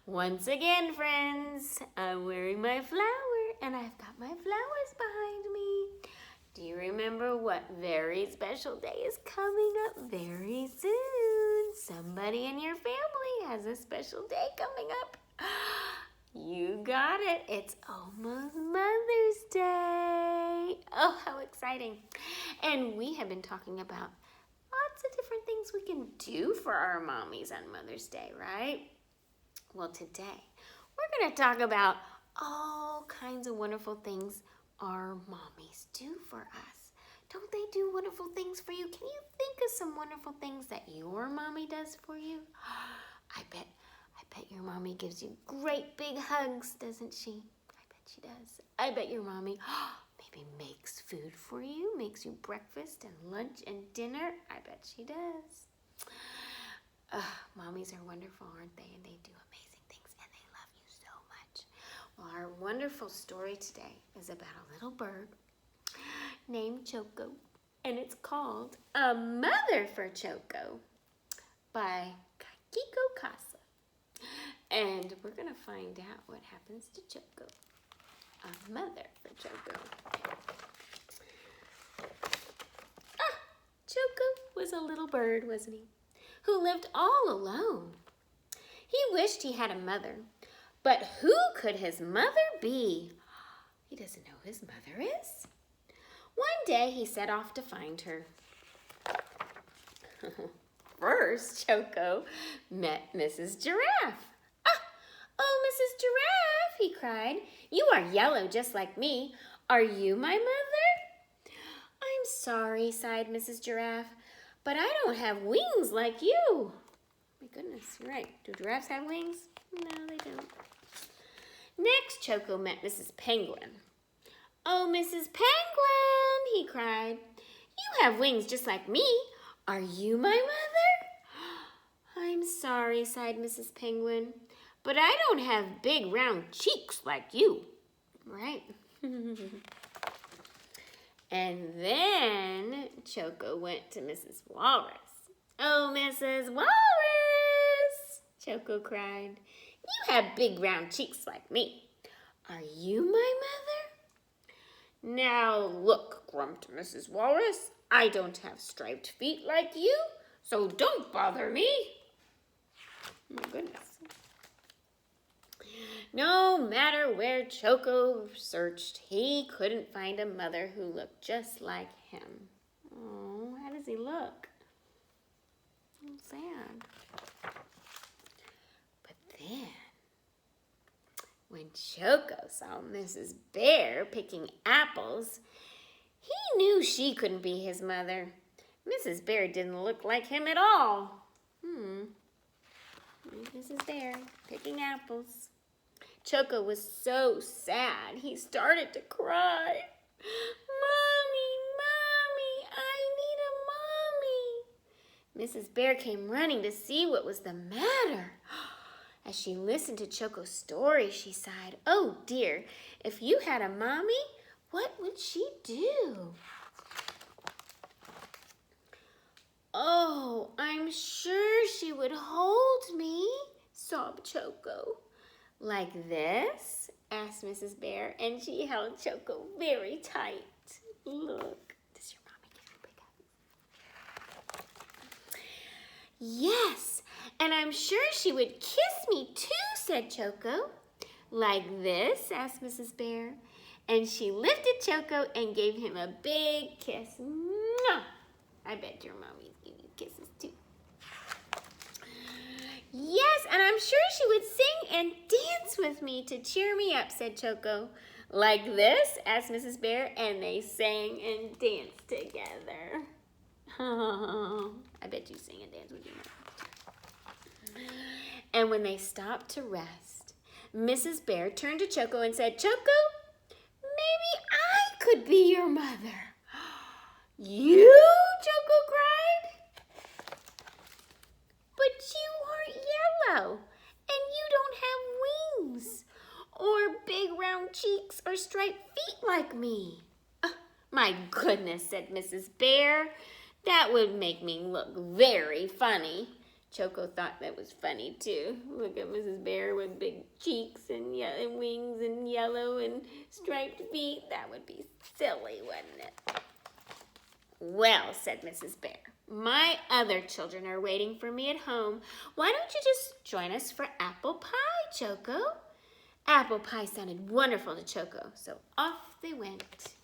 Once again, friends, I'm wearing my flower and I've got my flowers behind me. Do you remember what very special day is coming up very soon? Somebody in your family has a special day coming up. You got it. It's almost Mother's Day. Oh, how exciting. And we have been talking about lots of different things we can do for our mommies on Mother's Day, right? Well, today we're going to talk about all kinds of wonderful things our mommies do for us. Don't they do wonderful things for you? Can you think of some wonderful things that your mommy does for you? I bet your mommy gives you great big hugs, doesn't she? I bet she does. I bet your mommy maybe makes food for you, makes you breakfast and lunch and dinner. I bet she does. Mommies are wonderful, aren't they? And they do amazing things, and they love you so much. Well, our wonderful story today is about a little bird named Choco, and it's called A Mother for Choco by Kiko Casa. And we're going to find out what happens to Choco. A Mother for Choco. Choco was a little bird, wasn't he? Who lived all alone. He wished he had a mother, but who could his mother be? He doesn't know who his mother is. One day he set off to find her. First, Choco met Mrs. Giraffe. Oh, Mrs. Giraffe, he cried, you are yellow just like me. Are you my mother? I'm sorry, sighed Mrs. Giraffe, but I don't have wings like you. My goodness, you're right. Do giraffes have wings? No, they don't. Next, Choco met Mrs. Penguin. Oh, Mrs. Penguin, he cried. You have wings just like me. Are you my mother? I'm sorry, sighed Mrs. Penguin, but I don't have big round cheeks like you. Right. And then Choco went to Mrs. Walrus. Oh, Mrs. Walrus, Choco cried. You have big round cheeks like me. Are you my mother? Now look, grumped Mrs. Walrus. I don't have striped feet like you, so don't bother me. My goodness. No matter where Choco searched, he couldn't find a mother who looked just like him. Oh, how does he look? Oh, sad. But then, when Choco saw Mrs. Bear picking apples, he knew she couldn't be his mother. Mrs. Bear didn't look like him at all. Mrs. Bear picking apples. Choco was so sad, he started to cry. Mommy, Mommy, I need a mommy. Mrs. Bear came running to see what was the matter. As she listened to Choco's story, she sighed, oh dear, if you had a mommy, what would she do? Oh, I'm sure she would hold me, sobbed Choco. Like this? Asked Mrs. Bear, and she held Choco very tight. Look, does your mommy give you a big hug? Yes, and I'm sure she would kiss me too, said Choco. Like this? Asked Mrs. Bear, and she lifted Choco and gave him a big kiss. Mwah! I bet your mommies give you kisses too. Yes, and I'm sure she would sing and dance with me to cheer me up, said Choco. Like this? Asked Mrs. Bear, and they sang and danced together. Oh, I bet you sing and dance with your mom. And when they stopped to rest, Mrs. Bear turned to Choco and said, Choco, maybe I could be your mother. You? Choco cried. But you are yellow, and you don't have wings, or big round cheeks, or striped feet like me. My goodness, said Mrs. Bear. That would make me look very funny. Choco thought that was funny too. Look at Mrs. Bear with big cheeks and wings and yellow and striped feet. That would be silly, wouldn't it? Well, said Mrs. Bear, my other children are waiting for me at home. Why don't you just join us for apple pie, Choco? Apple pie sounded wonderful to Choco, so off they went.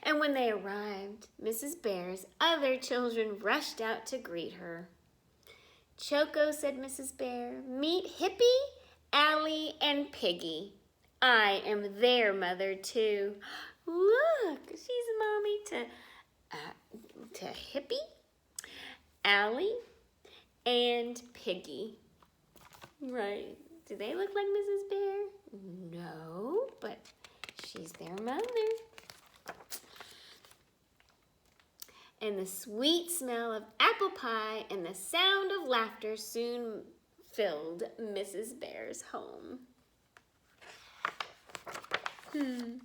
And when they arrived, Mrs. Bear's other children rushed out to greet her. Choco, said Mrs. Bear, meet Hippy, Allie, and Piggy. I am their mother, too. Look, she's mommy to Hippy, Allie, and Piggy. Right. Do they look like Mrs. Bear? No, but she's their mother. And the sweet smell of apple pie and the sound of laughter soon filled Mrs. Bear's home. And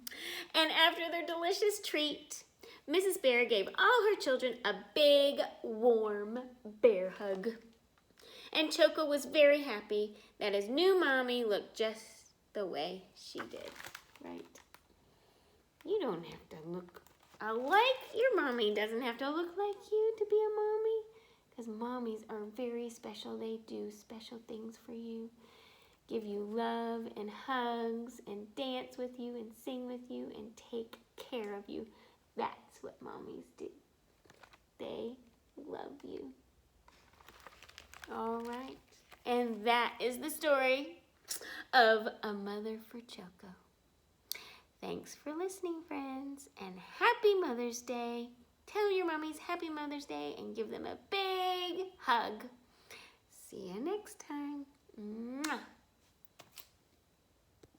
after their delicious treat, Mrs. Bear gave all her children a big, warm bear hug. And Choco was very happy that his new mommy looked just the way she did, right? You don't have to look alike. Your mommy doesn't have to look like you to be a mommy, because mommies are very special. They do special things for you, give you love and hugs and dance with you and sing with you and take care of you. That's what mommies do. They love you. All right. And that is the story of A Mother for Choco. Thanks for listening, friends, and happy Mother's Day. Tell your mommies happy Mother's Day and give them a big hug. See you next time.